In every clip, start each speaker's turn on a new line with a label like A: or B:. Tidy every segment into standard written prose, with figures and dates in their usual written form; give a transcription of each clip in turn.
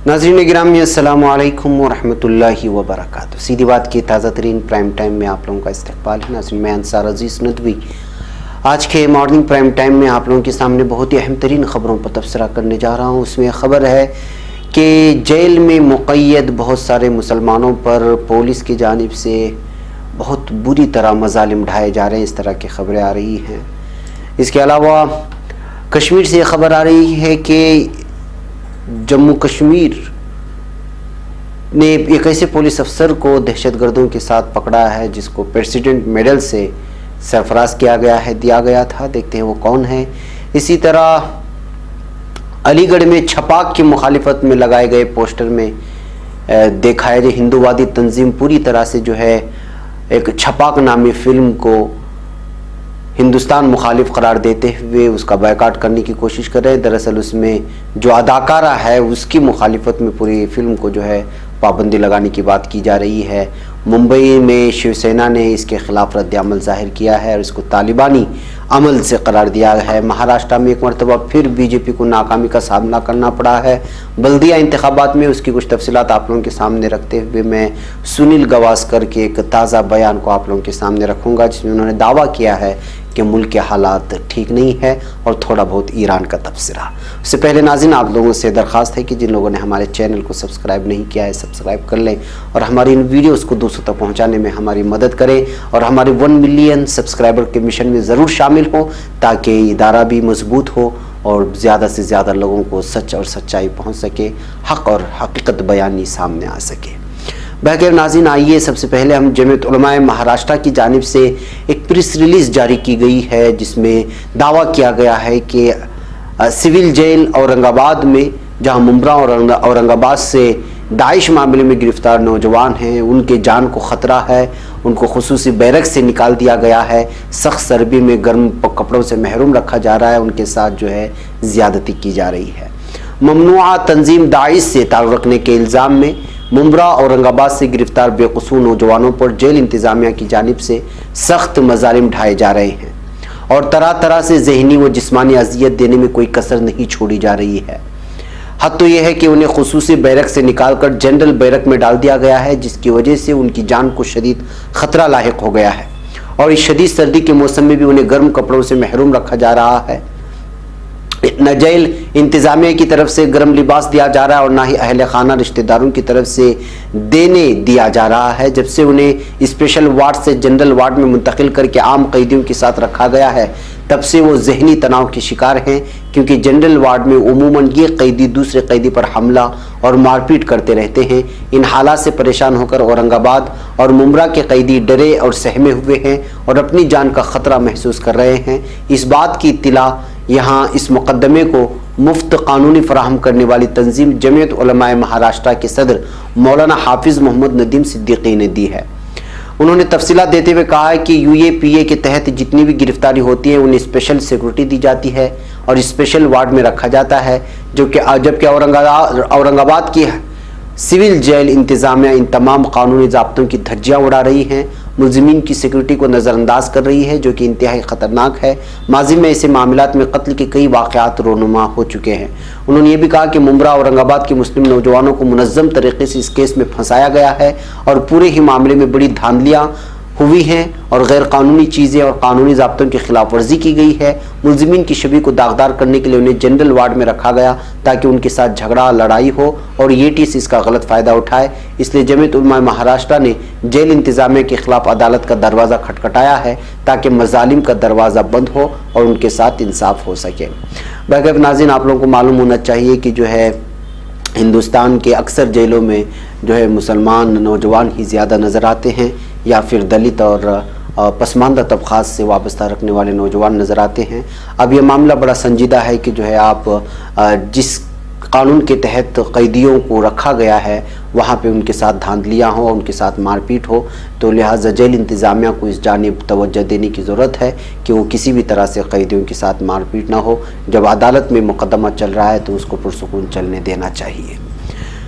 A: नाज़रीन गिरामी अस्सलामु अलैकुम व रहमतुल्लाहि व बरकातुहू। सीधी बात की ताज़ा तरीन प्राइम टाइम में आप लोगों का इस्तकबाल है। नाज़रीन मैं अंसार अजीज़ नदवी आज के मॉर्निंग प्राइम टाइम में आप लोगों के सामने बहुत ही अहम तरीन ख़बरों पर तबसरा करने जा रहा हूँ। उसमें ख़बर है कि जेल में मुक़य्यद बहुत सारे मुसलमानों पर पुलिस की जानिब से बहुत बुरी तरह मज़ालिम ढाए जा रहे हैं, इस तरह की ख़बरें आ रही हैं। इसके अलावा कश्मीर से ख़बर आ रही है कि जम्मू कश्मीर ने एक ऐसे पुलिस अफसर को दहशतगर्दों के साथ पकड़ा है जिसको प्रेसिडेंट मेडल से सरफराज किया गया था। देखते हैं वो कौन है। इसी तरह अलीगढ़ में छपाक की मुखालिफत में लगाए गए पोस्टर में देखा है जो हिंदूवादी तंजीम पूरी तरह से जो है एक छपाक नामी फिल्म को हिंदुस्तान मुखालिफ करार देते हुए उसका बायकाट करने की कोशिश कर रहे हैं। दरअसल उसमें जो अदाकारा है उसकी मुखालिफत में पूरी फिल्म को जो है पाबंदी लगाने की बात की जा रही है। मुंबई में शिवसेना ने इसके खिलाफ रद्द-ए-अमल जाहिर किया है और इसको तालिबानी अमल से करार दिया है। महाराष्ट्र में एक मरतबा फिर बीजेपी को नाकामी का सामना करना पड़ा है बल्दिया इंतखाबात में। उसकी कुछ तफसीलात आप लोगों के सामने रखते हुए मैं सुनील गावस्कर के एक ताज़ा बयान को आप लोगों के सामने रखूँगा जिसमें उन्होंने दावा किया है कि मुल्क के हालात ठीक नहीं है और थोड़ा बहुत ईरान का तबसरा। उससे पहले नाज़रीन आप लोगों से दरख्वास्त है कि जिन लोगों ने हमारे चैनल को सब्सक्राइब नहीं किया है सब्सक्राइब कर लें और हमारी इन वीडियोस को दूसरों तक पहुंचाने में हमारी मदद करें और हमारे 1 मिलियन सब्सक्राइबर के मिशन में ज़रूर शामिल हो ताकि इदारा भी मजबूत हो और ज़्यादा से ज़्यादा लोगों को सच और सच्चाई पहुँच सके, हक़ और हकीकत बयानी सामने आ सके। बहरकैफ नाज़रीन आइए सबसे पहले हम जमीयत उलमाए महाराष्ट्र की जानिब से एक प्रेस रिलीज़ जारी की गई है जिसमें दावा किया गया है कि सिविल जेल औरंगाबाद में जहां मुंब्रा और औरंगाबाद से दाइश मामले में गिरफ्तार नौजवान हैं उनके जान को ख़तरा है। उनको खुसूसी बैरक से निकाल दिया गया है, सख्त सर्दी में गर्म कपड़ों से महरूम रखा जा रहा है, उनके साथ जो है ज़्यादती की जा रही है। ममनुआ तंजीम दाइश से ताल्लुक़ रखने के इल्ज़ाम में मुंब्रा औरंगाबाद से गिरफ्तार बेकसूर नौजवानों पर जेल इंतज़ामिया की जानिब से सख्त मज़ालिम ढाए जा रहे हैं और तरह तरह से जहनी व जिस्मानी अजियत देने में कोई कसर नहीं छोड़ी जा रही है। हद तो यह है कि उन्हें खुसूसी बैरक से निकालकर जनरल बैरक में डाल दिया गया है जिसकी वजह से उनकी जान को शदीद ख़तरा लाहिक हो गया है और इस शदीद सर्दी के मौसम में भी उन्हें गर्म कपड़ों से महरूम रखा जा रहा है। न जेल इंतज़ामिया की तरफ से गर्म लिबास दिया जा रहा है और ना ही अहल खाना रिश्तेदारों की तरफ से देने दिया जा रहा है। जब से उन्हें स्पेशल वार्ड से जनरल वार्ड में मुंतकिल करके आम कैदियों के साथ रखा गया है तब से वो जहनी तनाव के शिकार हैं क्योंकि जनरल वार्ड में उमूमन ये कैदी दूसरे कैदी पर हमला और मारपीट करते रहते हैं। इन हालात से परेशान होकर औरंगाबाद और मुंब्रा के कैदी डरे और सहमे हुए हैं और अपनी जान का ख़तरा महसूस कर रहे हैं। इस बात की इत्तला यहाँ इस मुकदमे को मुफ्त कानूनी फराहम करने वाली तंजीम जमीयत उलमाए महाराष्ट्र के सदर मौलाना हाफिज़ मोहम्मद नदीम सिद्दीकी ने दी है। उन्होंने तफसीलात देते हुए कहा है कि UAPA के तहत जितनी भी गिरफ्तारी होती है उन्हें स्पेशल सिक्योरिटी दी जाती है और स्पेशल वार्ड में रखा जाता है जबकि औरंगाबाद की सिविल जेल इंतज़ामिया इन तमाम कानूनी ज़ाब्तों की धज्जियाँ उड़ा रही हैं, मुल्ज़िमीन की सिक्योरिटी को नज़रअंदाज कर रही है जो कि इंतहाई ख़तरनाक है। माजी में ऐसे मामलात में कत्ल के कई वाक़यात रोनुमा हो चुके हैं। उन्होंने ये भी कहा कि मुंब्रा औरंगाबाद के मुस्लिम नौजवानों को मुनज़्ज़म तरीके से इस केस में फंसाया गया है और पूरे ही मामले में बड़ी धांधलियाँ हुई हैं और गैर कानूनी चीज़ें और कानूनी ज़ाब्तों की खिलाफ वर्जी की गई है। मुल्ज़िमीन की छवि को दागदार करने के लिए उन्हें जनरल वार्ड में रखा गया ताकि उनके साथ झगड़ा लड़ाई हो और ये टीस इसका गलत फ़ायदा उठाए। इसलिए जमीयत उलमाए महाराष्ट्र ने जेल इंतज़ामिया के खिलाफ अदालत का दरवाज़ा खटखटाया है ताकि मज़ालिम का दरवाज़ा बंद हो और उनके साथ इंसाफ हो सके। बहरकैफ नाज़रीन आप लोगों को मालूम होना चाहिए कि जो है हिंदुस्तान के अक्सर जेलों में जो है मुसलमान नौजवान ही ज़्यादा नज़र आते हैं या फिर दलित और पसमानदा तबक़ात से वाबस्ता रखने वाले नौजवान नज़र आते हैं। अब यह मामला बड़ा संजीदा है कि जो है आप जिस कानून के तहत कैदियों को रखा गया है वहाँ पे उनके साथ धांधलियाँ हों, उनके साथ मारपीट हो, तो लिहाजा जेल इंतज़ामिया को इस जानिब तवज्जो देने की ज़रूरत है कि वो किसी भी तरह से कैदियों के साथ मारपीट ना हो। जब अदालत में मुकदमा चल रहा है तो उसको पुरसुकून चलने देना चाहिए।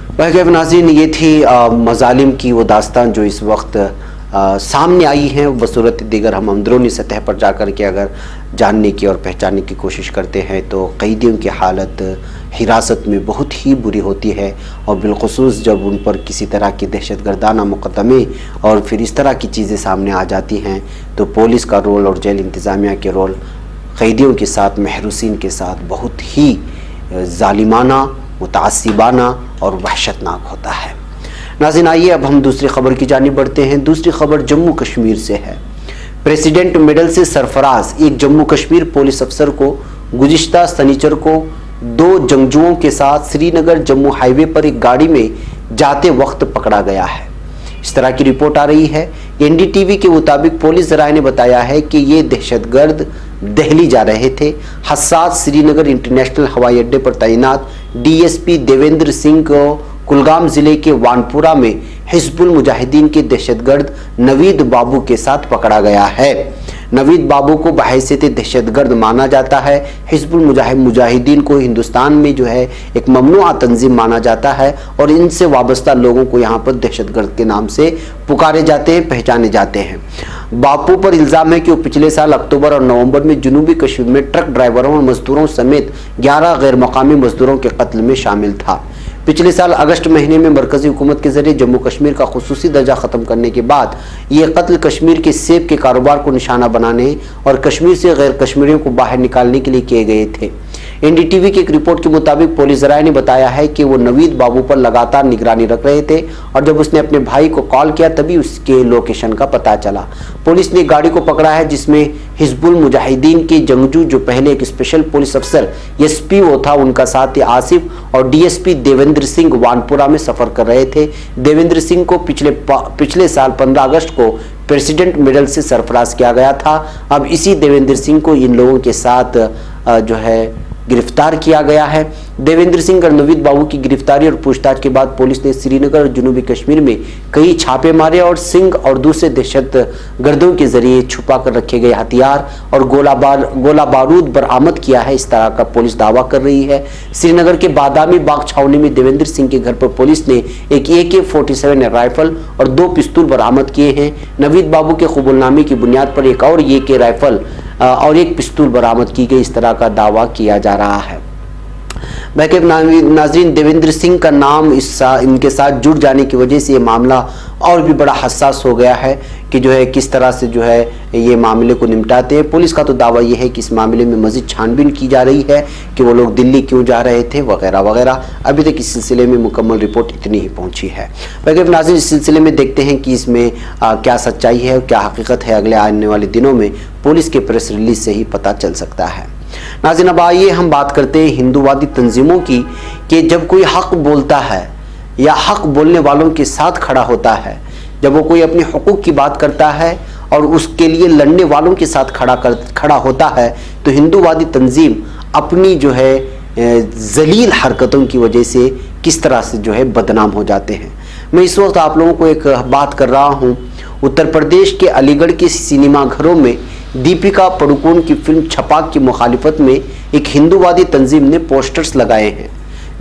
A: बहरकैफ नाज़रीन ये थी मज़ालिम की वो दास्तान जो इस वक्त सामने आई हैं। बसूरत दीगर हम अंदरूनी सतह पर जाकर के अगर जानने की और पहचानने की कोशिश करते हैं तो कैदियों की हालत हिरासत में बहुत ही बुरी होती है, और बिलखुसूस जब उन पर किसी तरह की दहशतगर्दाना मुकदमे और फिर इस तरह की चीज़ें सामने आ जाती हैं, तो पुलिस का रोल और जेल इंतज़ामिया के रोल कैदियों के साथ, महरूसीन के साथ बहुत ही जालिमाना, मुतासिबाना और वहशतनाक होता है। नाज़रीन, आइए अब हम दूसरी खबर की जानिब बढ़ते हैं। दूसरी खबर जम्मू कश्मीर से है। प्रेसिडेंट मेडल से सरफराज एक जम्मू कश्मीर पुलिस अफसर को गुज़िश्ता शनिचर को 2 जंगजुओं के साथ श्रीनगर जम्मू हाईवे पर एक गाड़ी में जाते वक्त पकड़ा गया है। इस तरह की रिपोर्ट आ रही है। एनडीटीवी के मुताबिक पुलिस ज़राए ने बताया है कि ये दहशतगर्द दिल्ली जा रहे थे। हसास श्रीनगर इंटरनेशनल हवाई अड्डे पर तैनात डीएसपी देवेंद्र सिंह को कुलगाम जिले के वानपुरा में हिजबुल मुजाहिदीन के दहशतगर्द नवीद बाबू के साथ पकड़ा गया है। नवीद बाबू को बहैसियत दहशतगर्द माना जाता है। हिजबुल मुजाहिदीन को हिंदुस्तान में जो है एक ममनुआ तंजीम माना जाता है, और इनसे वाबस्ता लोगों को यहाँ पर दहशतगर्द के नाम से पुकारे जाते हैं, पहचाने जाते हैं। बापू पर इल्ज़ाम है कि वो पिछले साल अक्टूबर और नवंबर में जनूबी कश्मीर में ट्रक ड्राइवरों और मजदूरों समेत 11 गैर मकामी मजदूरों के कत्ल में शामिल था। पिछले साल अगस्त महीने में मरकजी हुकूमत के जरिए जम्मू कश्मीर का खुसूसी दर्जा ख़त्म करने के बाद ये कत्ल कश्मीर के सेब के कारोबार को निशाना बनाने और कश्मीर से गैर कश्मीरियों को बाहर निकालने के लिए किए गए थे। एनडीटीवी की एक रिपोर्ट के मुताबिक पुलिस ज़राए ने बताया है कि वो नवीद बाबू पर लगातार निगरानी रख रहे थे, और जब उसने अपने भाई को कॉल किया तभी उसके लोकेशन का पता चला। पुलिस ने गाड़ी को पकड़ा है जिसमें हिजबुल मुजाहिदीन के जंगजू, जो पहले एक स्पेशल पुलिस अफसर एसपीओ था, उनका साथी आसिफ और डीएसपी देवेंद्र सिंह वानपुरा में सफर कर रहे थे। देवेंद्र सिंह को पिछले साल 15 अगस्त को प्रेसिडेंट मेडल से सरफराज किया गया था। अब इसी देवेंद्र सिंह को इन लोगों के साथ जो है गिरफ्तार किया गया है। देवेंद्र सिंह और नवीद बाबू की गिरफ्तारी और पूछताछ के बाद पुलिस ने श्रीनगर और जनूबी कश्मीर में कई छापे मारे और सिंह और दूसरे दहशतगर्दों के जरिए छुपा कर रखे गए हथियार और गोला बारूद बरामद किया है, इस तरह का पुलिस दावा कर रही है। श्रीनगर के बादामी बाग छावनी में देवेंद्र सिंह के घर पर पुलिस ने एक AK-47 राइफल और 2 पिस्तौल बरामद किए हैं। नवीद बाबू के कबूलनामे की बुनियाद पर एक और AK राइफल और 1 पिस्तौल बरामद की गई, इस तरह का दावा किया जा रहा है। नाज़रीन, देवेंद्र सिंह का नाम इनके साथ जुड़ जाने की वजह से ये मामला और भी बड़ा हसास हो गया है कि जो है किस तरह से जो है ये मामले को निपटाते हैं। पुलिस का तो दावा ये है कि इस मामले में मज़ीद छानबीन की जा रही है कि वो लोग दिल्ली क्यों जा रहे थे वगैरह वगैरह। अभी तक इस सिलसिले में मुकम्मल रिपोर्ट इतनी ही पहुंची है। नाज़रीन, इस सिलसिले में देखते हैं कि इसमें क्या सच्चाई है और क्या हकीकत है, अगले आने वाले दिनों में पुलिस के प्रेस रिलीज से ही पता चल सकता है। नाज़रीन, अब आइए हम बात करते हैं हिंदूवादी तंजीमों की, कि जब कोई हक बोलता है या हक बोलने वालों के साथ खड़ा होता है, जब वो कोई अपने हुकूक की बात करता है और उसके लिए लड़ने वालों के साथ खड़ा होता है, तो हिंदूवादी तंजीम अपनी जो है जलील हरकतों की वजह से किस तरह से जो है बदनाम हो जाते हैं। मैं इस वक्त आप लोगों को एक बात कर रहा हूँ। उत्तर प्रदेश के अलीगढ़ के सिनेमा घरों में दीपिका पादुकोण की फिल्म छपाक की मुखालिफत में एक हिंदूवादी तंजीम ने पोस्टर्स लगाए हैं।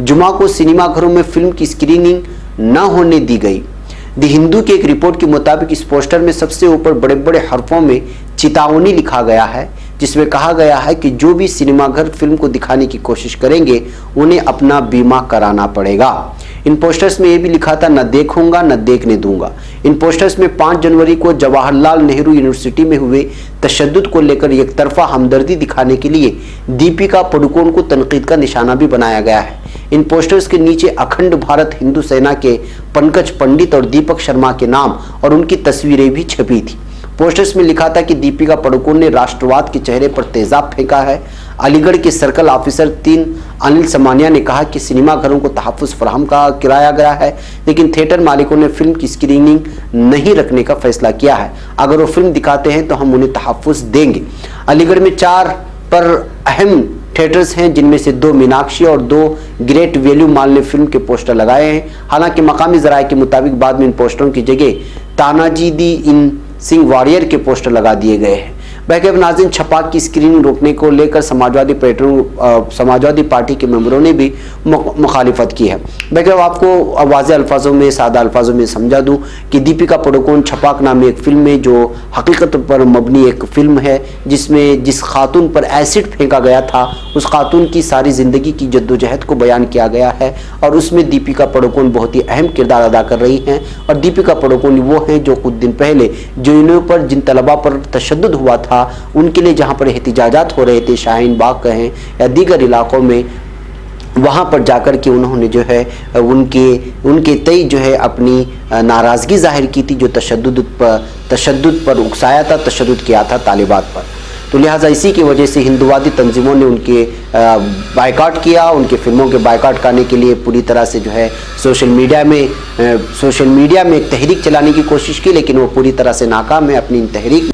A: जुमा को सिनेमा घरों में फिल्म की स्क्रीनिंग न होने दी गई। द हिंदू की एक रिपोर्ट के मुताबिक इस पोस्टर में सबसे ऊपर बड़े बड़े हरफों में चेतावनी लिखा गया है, जिसमें कहा गया है कि जो भी सिनेमाघर फिल्म को दिखाने की कोशिश करेंगे उन्हें अपना बीमा कराना पड़ेगा। इन पोस्टर्स में यह भी लिखा था, न देखूंगा न देखने दूंगा। इन पोस्टर्स में 5 जनवरी को जवाहरलाल नेहरू यूनिवर्सिटी में हुए तशद्दुद को लेकर एक तरफा हमदर्दी दिखाने के लिए दीपिका पादुकोण को तनकीद का निशाना भी बनाया गया है। इन पोस्टर्स के नीचे अखंड भारत हिंदू सेना के पंकज पंडित और दीपक शर्मा के नाम और उनकी तस्वीरें भी छपी थी। पोस्टर्स में लिखा था कि दीपिका पादुकोण ने राष्ट्रवाद के चेहरे पर तेजाब फेंका है। अलीगढ़ के सर्कल ऑफिसर 3 अनिल समानिया ने कहा कि सिनेमाघरों को तहफ़्फ़ुज़ फराहम कराया गया है, लेकिन थिएटर मालिकों ने फिल्म की स्क्रीनिंग नहीं रखने का फैसला किया है। अगर वो फिल्म दिखाते हैं तो हम उन्हें तहफ़्फ़ुज़ देंगे। अलीगढ़ में 4 पर अहम थिएटर्स हैं, जिनमें से 2 मीनाक्षी और 2 ग्रेट वैल्यू मॉल ने फिल्म के पोस्टर लगाए हैं। हालांकि मकामी ज़राए के मुताबिक बाद में इन पोस्टरों की जगह तानाजी दी इन सिंह वॉरियर के पोस्टर लगा दिए गए हैं। बहरहाल नाज़रीन, छपाक की स्क्रीनिंग रोकने को लेकर समाजवादी पार्टी के मेंबरों ने भी मुखालिफत की है। बहरहाल आपको वाज़ेह अल्फाजों में, सादा अल्फाजों में समझा दूं कि दीपिका पादुकोण छपाक नामी एक फिल्म में, जो हकीकत पर मबनी एक फिल्म है, जिसमें जिस खातून पर एसिड फेंका गया था उस खातून की सारी ज़िंदगी की जद्दोजहद को बयान किया गया है और उसमें दीपिका पादुकोण बहुत ही अहम किरदार अदा कर रही हैं। और दीपिका पादुकोण वो हैं जो कुछ दिन पहले जेएनयू पर जिन तलबा पर तशद्दुद हुआ था उनके लिए जहाँ पर एहतिजाजात हो रहे थे, शाहीन बाग कहें या दीगर इलाकों में, वहाँ पर जाकर के उन्होंने जो है उनके तय जो है अपनी नाराज़गी जाहिर की थी, जो तशद्दुद पर उकसाया था, तशद्दुद किया था तालिबात पर। तो लिहाजा इसी की वजह से हिंदुवादी तंजीमों ने उनके बायकाट किया, उनके फिल्मों के बायकाट करने के लिए पूरी तरह से जो है सोशल मीडिया में एक तहरीक चलाने की कोशिश की, लेकिन वो पूरी तरह से नाकाम है अपनी इन तहरीक।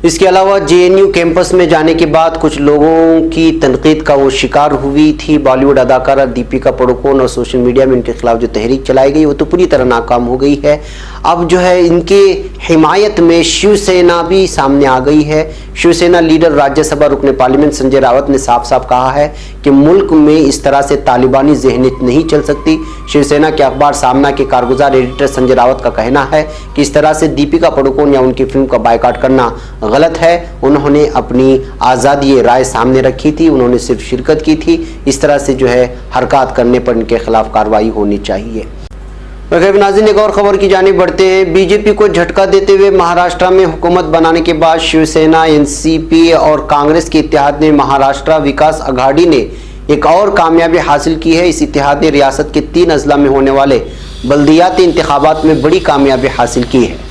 A: इसके अलावा जेएनयू कैंपस में जाने के बाद कुछ लोगों की तनकीद का वो शिकार हुई थी बॉलीवुड अदाकारा दीपिका पादुकोण, और सोशल मीडिया में इनके खिलाफ जो तहरीक चलाई गई वो तो पूरी तरह नाकाम हो गई है। अब जो है इनके हिमायत में शिवसेना भी सामने आ गई है। शिवसेना लीडर राज्यसभा रुकने पार्लियामेंट संजय रावत ने साफ साफ कहा है कि मुल्क में इस तरह से तालिबानी ज़हनीत नहीं चल सकती। शिवसेना के अखबार सामना के कारगुजार एडिटर संजय रावत का कहना है कि इस तरह से दीपिका पादुकोण या उनकी फिल्म का बायकाट करना गलत है। उन्होंने अपनी आज़ादी राय सामने रखी थी, उन्होंने सिर्फ शिरकत की थी। इस तरह से जो है हरकत करने पर इनके खिलाफ कार्रवाई होनी चाहिए। नाज़रीन, एक और खबर की जानिब बढ़ते हैं। बीजेपी को झटका देते हुए महाराष्ट्र में हुकूमत बनाने के बाद शिवसेना, एनसीपी और कांग्रेस के इत्तेहाद ने महाराष्ट्र विकास आघाड़ी ने एक और कामयाबी हासिल की है। इस इत्तेहाद ने रियासत के 3 अजला में होने वाले बल्दियाती इंतखाबात में बड़ी कामयाबी हासिल की है।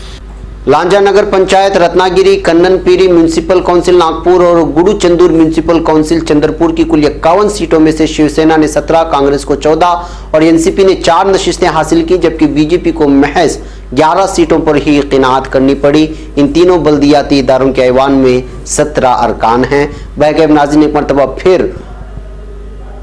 A: लांजा नगर पंचायत रत्नागिरी, कन्ननपीरी म्यूनिसिपल काउंसिल नागपुर और गुड़ूचंदूर म्यूनिसिपल काउंसिल चंद्रपुर की कुल 51 सीटों में से शिवसेना ने 17, कांग्रेस को 14 और एनसीपी ने 4 नशिस्तें हासिल की, जबकि बीजेपी को महज 11 सीटों पर ही क़नाअत करनी पड़ी। इन तीनों बल्दियाती इदारों के ऐवान में 17 अरकान हैं। बहरहाल नाज़रीन, एक मरतबा फिर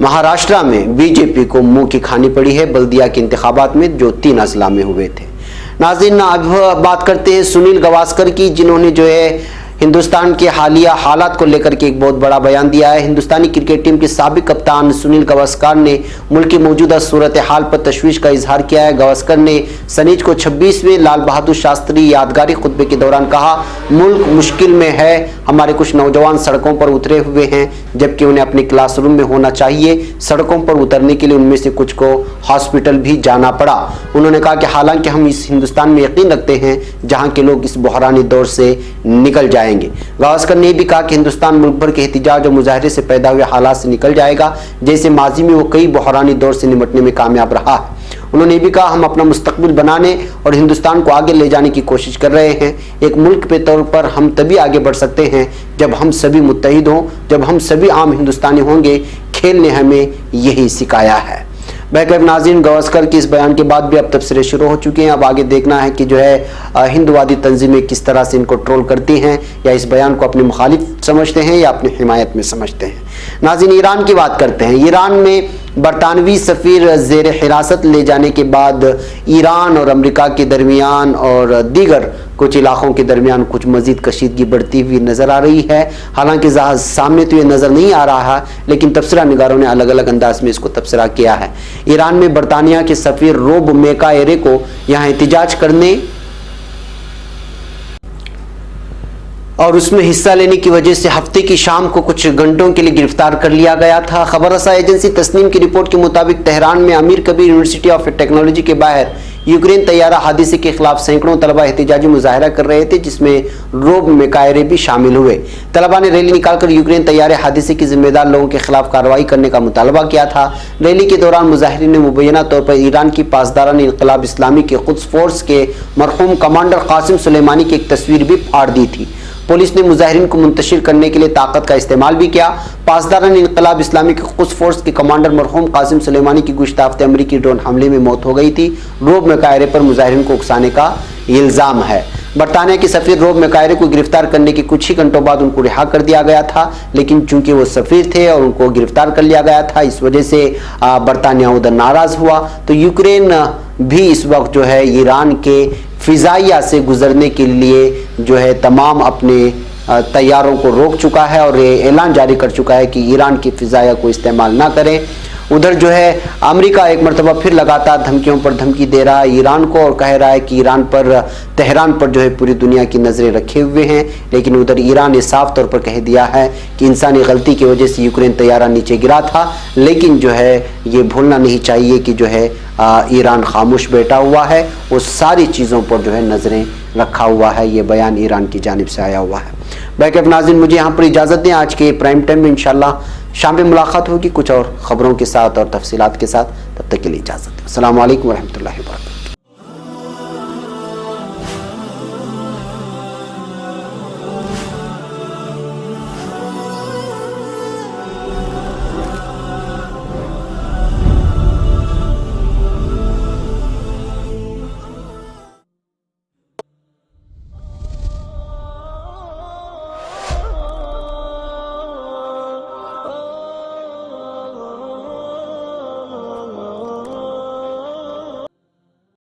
A: महाराष्ट्र में बीजेपी को मुंह की खानी पड़ी है बल्दिया के इंतखाबात में, जो 3 अजला में हुए थे। नाज़रीन, अब बात करते हैं सुनील गावस्कर की, जिन्होंने जो है हिंदुस्तान के हालिया हालात को लेकर के एक बहुत बड़ा बयान दिया है। हिंदुस्तानी क्रिकेट टीम के साबिक कप्तान सुनील गावस्कर ने मुल्क की मौजूदा सूरत हाल पर तशवीश का इजहार किया है। गावस्कर ने सनीज को 26वें लाल बहादुर शास्त्री यादगारी खुतबे के दौरान कहा, मुल्क मुश्किल में है, हमारे कुछ नौजवान सड़कों पर उतरे हुए हैं, जबकि उन्हें अपने क्लासरूम में होना चाहिए। सड़कों पर उतरने के लिए उनमें से कुछ को हॉस्पिटल भी जाना पड़ा। उन्होंने कहा कि हालांकि हम इस हिंदुस्तान में यकीन रखते हैं जहाँ के लोग इस बहरानी दौर से निकल जाएंगे। गावस्कर ने भी कहा कि हिंदुस्तान मुल्क भर के एहतिजाज और मुजाहरे से पैदा हुए हालात से निकल जाएगा, जैसे माजी में वो कई बहरानी दौर से निपटने में कामयाब रहा है। उन्होंने भी कहा, हम अपना मुस्तकबिल बनाने और हिंदुस्तान को आगे ले जाने की कोशिश कर रहे हैं। एक मुल्क के तौर पर हम तभी आगे बढ़ सकते हैं जब हम सभी मुत्तहिद हों, जब हम सभी आम हिंदुस्तानी होंगे। खेल ने हमें यही सिखाया है। बहरहाल नाज़रीन, गावस्कर के इस बयान के बाद भी अब तबसरे शुरू हो चुके हैं। अब आगे देखना है कि जो है हिंदुवादी तंजीमें किस तरह से इनको ट्रोल करती हैं, या इस बयान को अपने मुखालिफ समझते हैं या अपनी हिमायत में समझते हैं। नाज़रीन, ईरान की बात करते हैं। ईरान में बरतानवी सफ़ीर ज़ेर हिरासत ले जाने के बाद ईरान और अमेरिका के दरमियान और दीगर कुछ इलाकों के दरमियान कुछ मज़ीद कशीदगी बढ़ती हुई नज़र आ रही है। हालांकि सामने तो ये नज़र नहीं आ रहा है, लेकिन तबसरा निगारों ने अलग अलग अंदाज में इसको तबसरा किया है। ईरान में बरतानिया के सफ़ीर रोब मेकाएरे को यहाँ एहतिजाज करने और उसमें हिस्सा लेने की वजह से हफ्ते की शाम को कुछ घंटों के लिए गिरफ्तार कर लिया गया था। खबर रसा एजेंसी तस्नीम की रिपोर्ट के मुताबिक तेहरान में अमीर कबीर यूनिवर्सिटी ऑफ टेक्नोलॉजी के बाहर यूक्रेन तैयारा हादसे के खिलाफ सैकड़ों तलबा एहतिजाजी मुजाहरा कर रहे थे, जिसमें रोब मेकाएरे भी शामिल हुए। तलबा ने रैली निकालकर यूक्रेन तैयारे हादसे के जिम्मेदार लोगों के खिलाफ कार्रवाई करने का मुतालबा किया था। रैली के दौरान मुजाहिरीन ने मुबैना तौर पर ईरान की पासदारान इनकलाब इस्लामी के कुद्स फोर्स के मरहूम कमांडर कासिम सुलेमानी की एक तस्वीर भी फाड़ दी थी। पुलिस ने मुजाहिरीन को मुंतशिर करने के लिए ताकत का इस्तेमाल भी किया। पासदारान इनकलाब इस्लामी के कुद्स फोर्स के कमांडर मरहूम कासिम सुलेमानी की गुज़श्ता हफ्ते अमरीकी ड्रोन हमले में मौत हो गई थी। रोब मेकाएरे पर मुजाहिरीन को उकसाने का इल्ज़ाम है। बरतानिया के सफ़ीर रोब मेकाएरे को गिरफ्तार करने के कुछ ही घंटों बाद उनको रिहा कर दिया गया था, लेकिन चूंकि वो सफ़ीर थे और उनको गिरफ्तार कर लिया गया था, इस वजह से बरतानिया उधर नाराज़ हुआ। तो यूक्रेन भी इस वक्त जो है ईरान के फ़िज़ाइया से गुजरने के लिए जो है तमाम अपने तैयारों को रोक चुका है और ये ऐलान जारी कर चुका है कि ईरान की फ़िज़ाया को इस्तेमाल ना करें। उधर जो है अमेरिका एक मरतबा फिर लगातार धमकियों पर धमकी दे रहा है ईरान को और कह रहा है कि ईरान पर, तेहरान पर जो है पूरी दुनिया की नज़रें रखे हुए हैं। लेकिन उधर ईरान ने साफ तौर पर कह दिया है कि इंसानी गलती की वजह से यूक्रेन तैयारा नीचे गिरा था, लेकिन जो है ये भूलना नहीं चाहिए कि जो है ईरान खामोश बैठा हुआ है, वो सारी चीज़ों पर जो है नज़रें रखा हुआ है। ये बयान ईरान की जानिब से आया हुआ है। बैकअप नाज़रीन, मुझे यहाँ पर इजाज़त दें। आज के प्राइम टाइम में इंशाल्लाह शाम में मुलाकात होगी कुछ और ख़बरों के साथ और तफसीलात के साथ। तब तक के लिए इजाज़त दें। अस्सलामु अलैकुम वरहमतुल्लाहि वबरकातुहू।